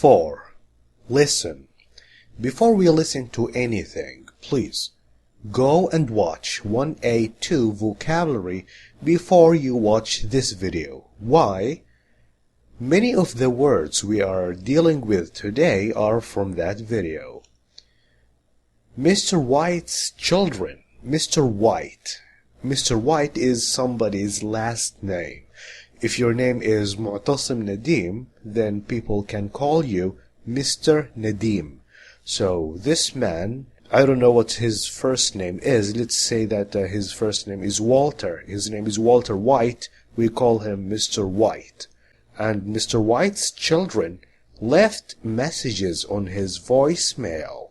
4. Listen. Before we listen to anything, please go and watch 1A2 vocabulary before you watch this video. Why? Many of the words we are dealing with today are from that video. Mr. White's children. Mr. White. Mr. White is somebody's last name. If your name is معتصم نديم, then people can call you Mr. نديم. So this man, I don't know what his first name is. Let's say that his first name is Walter. His name is Walter White. We call him Mr. White. And Mr. White's children left messages on his voicemail.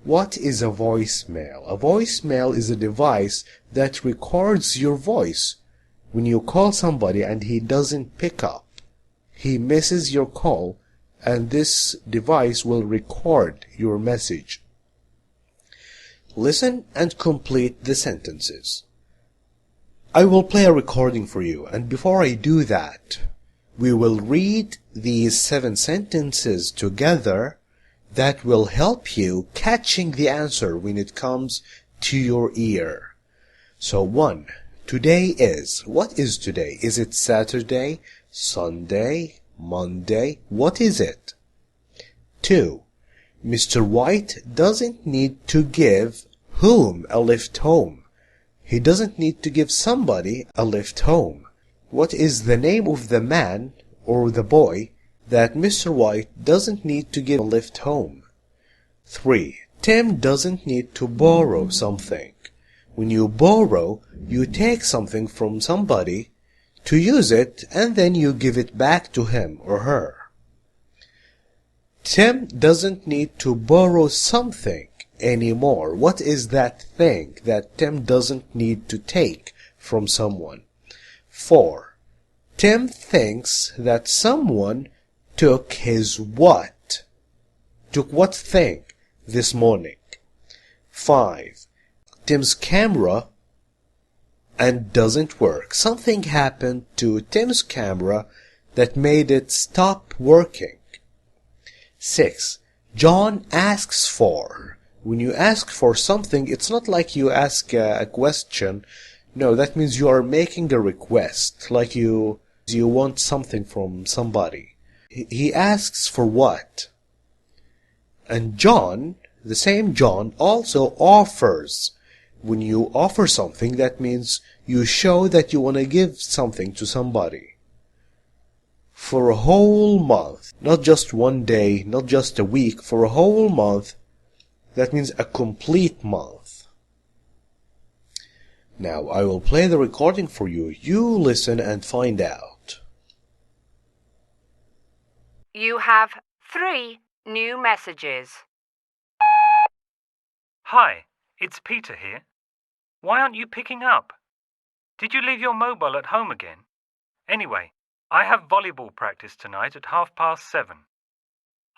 What is a voicemail? A voicemail is a device that records your voice. When you call somebody and he doesn't pick up, he misses your call, and this device will record your message. Listen and complete the sentences. I will play a recording for you, and before I do that, we will read these 7 sentences together that will help you catching the answer when it comes to your ear. So 1. Today is. What is today? Is it Saturday, Sunday, Monday? What is it? 2. Mr. White doesn't need to give whom a lift home. He doesn't need to give somebody a lift home. What is the name of the man or the boy that Mr. White doesn't need to give a lift home? 3. Tim doesn't need to borrow something. When you borrow, you take something from somebody to use it and then you give it back to him or her. Tim doesn't need to borrow something anymore. What is that thing that Tim doesn't need to take from someone? 4. Tim thinks that someone took his what? Took what thing this morning? 5. Tim's camera and doesn't work. Something happened to Tim's camera that made it stop working. 6. John asks for. When you ask for something, it's not like you ask a question. No, that means you are making a request, like you want something from somebody. He asks for what? And John, the same John, also offers. When you offer something, that means you show that you want to give something to somebody. For a whole month, not just one day, not just a week, for a whole month, that means a complete month. Now, I will play the recording for you. You listen and find out. You have 3 new messages. Hi, it's Peter here. Why aren't you picking up? Did you leave your mobile at home again? Anyway, I have volleyball practice tonight at 7:30.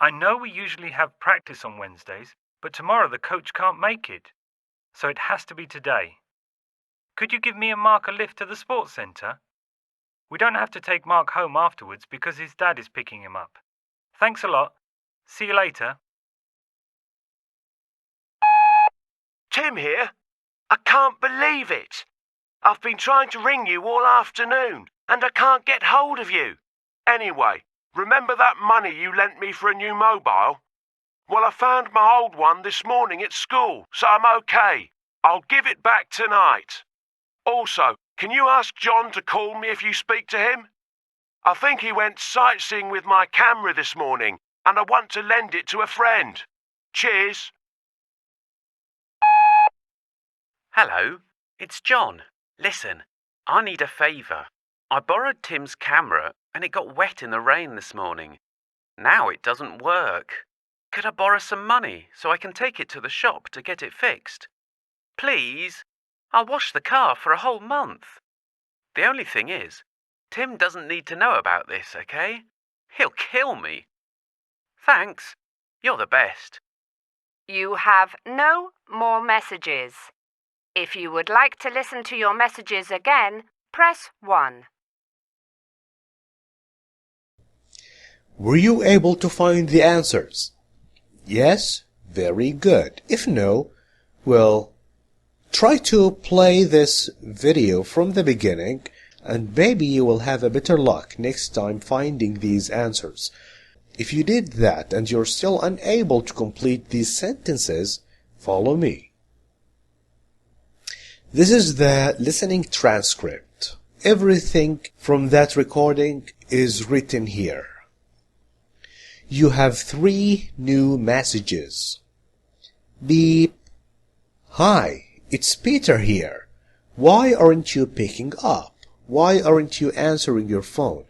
I know we usually have practice on Wednesdays, but tomorrow the coach can't make it, so it has to be today. Could you give me and Mark a lift to the sports centre? We don't have to take Mark home afterwards because his dad is picking him up. Thanks a lot. See you later. Tim here. I can't believe it. I've been trying to ring you all afternoon, and I can't get hold of you. Anyway, remember that money you lent me for a new mobile? Well, I found my old one this morning at school, so I'm okay. I'll give it back tonight. Also, can you ask John to call me if you speak to him? I think he went sightseeing with my camera this morning, and I want to lend it to a friend. Cheers. Hello, it's John. Listen, I need a favour. I borrowed Tim's camera and it got wet in the rain this morning. Now it doesn't work. Could I borrow some money so I can take it to the shop to get it fixed? Please? I'll wash the car for a whole month. The only thing is, Tim doesn't need to know about this, okay? He'll kill me. Thanks. You're the best. You have no more messages. If you would like to listen to your messages again, press 1. Were you able to find the answers? Yes? Very good. If no, well, try to play this video from the beginning and maybe you will have a better luck next time finding these answers. If you did that and you're still unable to complete these sentences, follow me. This is the listening transcript. Everything from that recording is written here. You have 3 new messages. Beep. Hi, it's Peter here. Why aren't you picking up? Why aren't you answering your phone?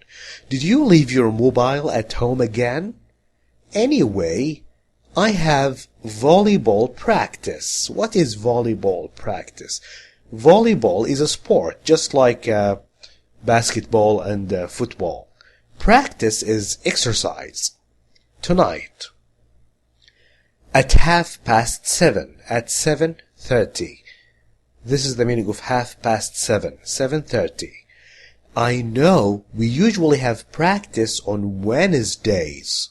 Did you leave your mobile at home again? Anyway, I have volleyball practice. What is volleyball practice? Volleyball is a sport, just like basketball and football. Practice is exercise. Tonight, at 7:30, at 7:30. This is the meaning of 7:30, 7:30. I know we usually have practice on Wednesdays.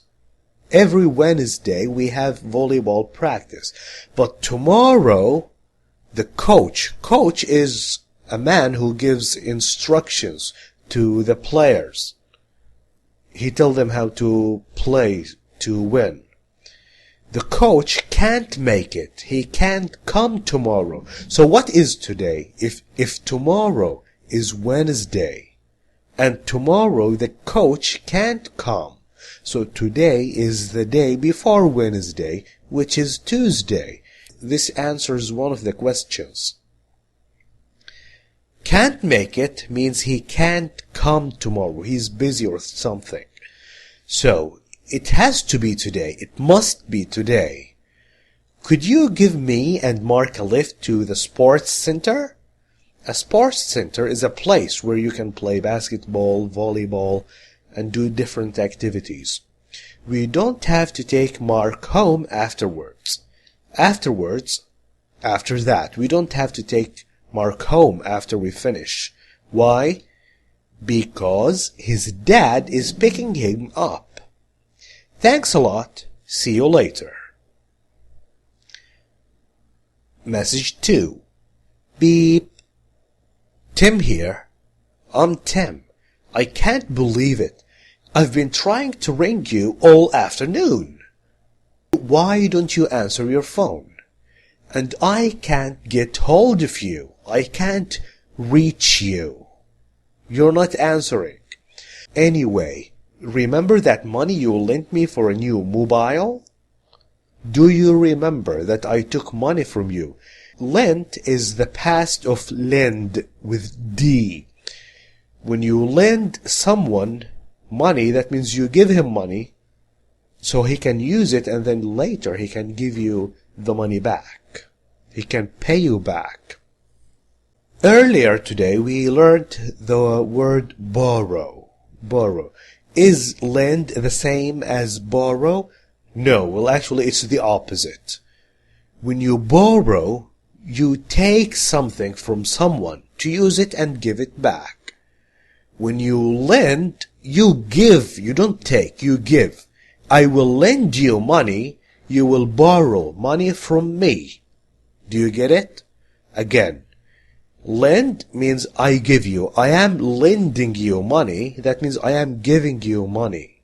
Every Wednesday we have volleyball practice. But tomorrow, the coach is a man who gives instructions to the players. He tells them how to play to win. The coach can't make it. He can't come tomorrow. So what is today? If tomorrow is Wednesday and tomorrow the coach can't come, so today is the day before Wednesday, which is Tuesday. This answers one of the questions. Can't make it means he can't come tomorrow. He's busy or something. So it has to be today. It must be today. Could you give me and Mark a lift to the sports center? A sports center is a place where you can play basketball, volleyball, and do different activities. We don't have to take Mark home afterwards. After that, we don't have to take Mark home after we finish. Why? Because his dad is picking him up. Thanks a lot. See you later. Message 2. Beep. Tim here. I'm Tim. I can't believe it. I've been trying to ring you all afternoon. Why don't you answer your phone? And I can't get hold of you. I can't reach you. You're not answering. Anyway, remember that money you lent me for a new mobile? Do you remember that I took money from you? Lent is the past of lend with D. When you lend someone money, that means you give him money so he can use it and then later he can give you the money back. He can pay you back. Earlier today we learned the word borrow. Borrow. Is lend the same as borrow? No, well actually it's the opposite. When you borrow, you take something from someone to use it and give it back. When you lend, you give. You don't take, you give. I will lend you money. You will borrow money from me. Do you get it? Again, lend means I give you. I am lending you money. That means I am giving you money.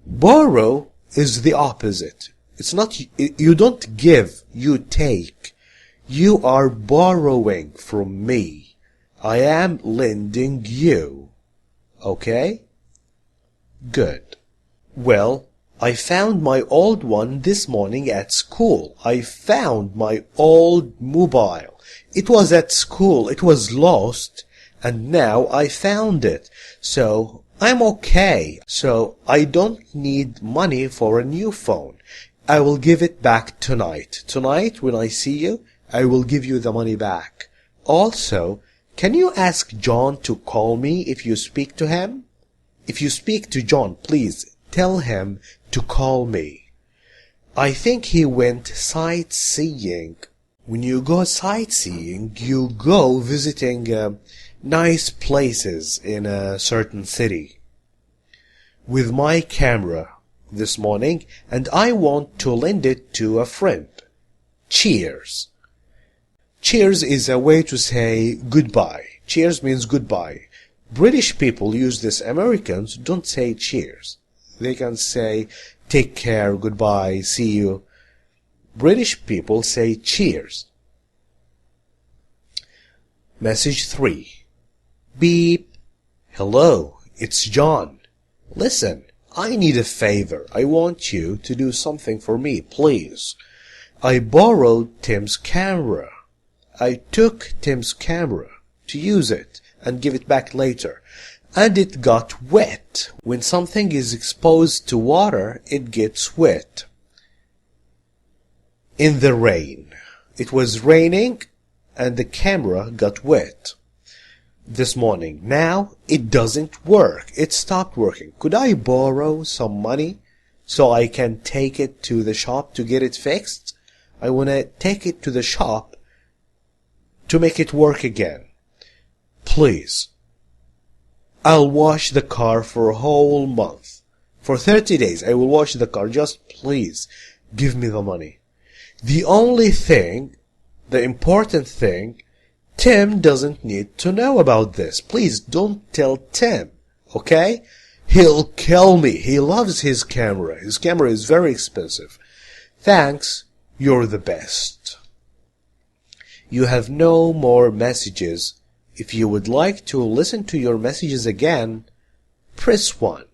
Borrow is the opposite. It's not, you don't give, you take. You are borrowing from me. I am lending you. Okay? Good. Well, I found my old one this morning at school. I found my old mobile. It was at school. It was lost. And now I found it. So I'm okay. So I don't need money for a new phone. I will give it back tonight. Tonight, when I see you, I will give you the money back. Also, can you ask John to call me if you speak to him? If you speak to John, please tell him to call me. I think he went sightseeing. When you go sightseeing, you go visiting nice places in a certain city. with my camera this morning and I want to lend it to a friend. Cheers. Cheers is a way to say goodbye. Cheers means goodbye. British people use this. Americans don't say cheers. They can say take care, goodbye, see you. British people say cheers. Message 3. Beep. Hello, it's John. Listen, I need a favor. I want you to do something for me, please. I borrowed Tim's camera. I took Tim's camera to use it and give it back later, and it got wet. When something is exposed to water, it gets wet. In the rain. It was raining and the camera got wet this morning. Now it doesn't work. It stopped working. Could I borrow some money so I can take it to the shop to get it fixed? I want to take it to the shop to make it work again. Please. I'll wash the car for a whole month. For 30 days I will wash the car. Just please give me the money. The only thing, the important thing, Tim doesn't need to know about this. Please don't tell Tim, okay? He'll kill me. He loves his camera. His camera is very expensive. Thanks. You're the best. You have no more messages. If you would like to listen to your messages again, press 1.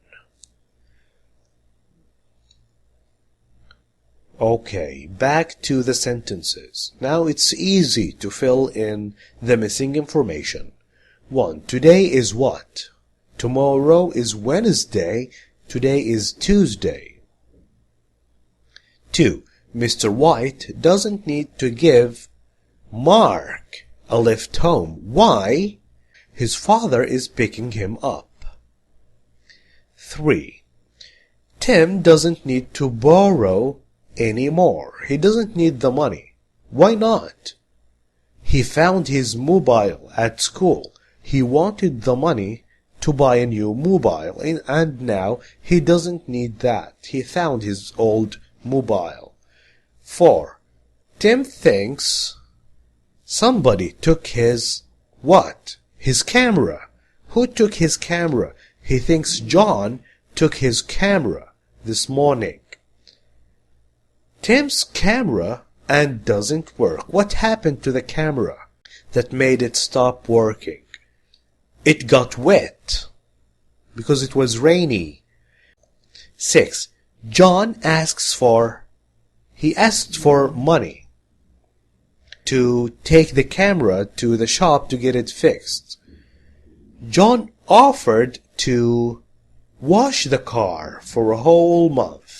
Okay, back to the sentences. Now it's easy to fill in the missing information. 1. Today is what? Tomorrow is Wednesday. Today is Tuesday. 2. Mr. White doesn't need to give Mark a lift home. Why? His father is picking him up. 3. Tim doesn't need to borrow anymore. He doesn't need the money. Why not? He found his mobile at school. He wanted the money to buy a new mobile, and now he doesn't need that. He found his old mobile. 4. Tim thinks somebody took his what? His camera. Who took his camera? He thinks John took his camera this morning. Tim's camera and doesn't work. What happened to the camera that made it stop working? It got wet because it was rainy. 6. John asked for money to take the camera to the shop to get it fixed. John offered to wash the car for a whole month.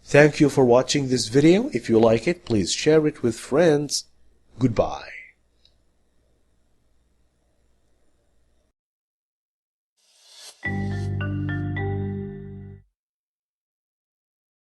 Thank you for watching this video. If you like it, please share it with friends. Goodbye.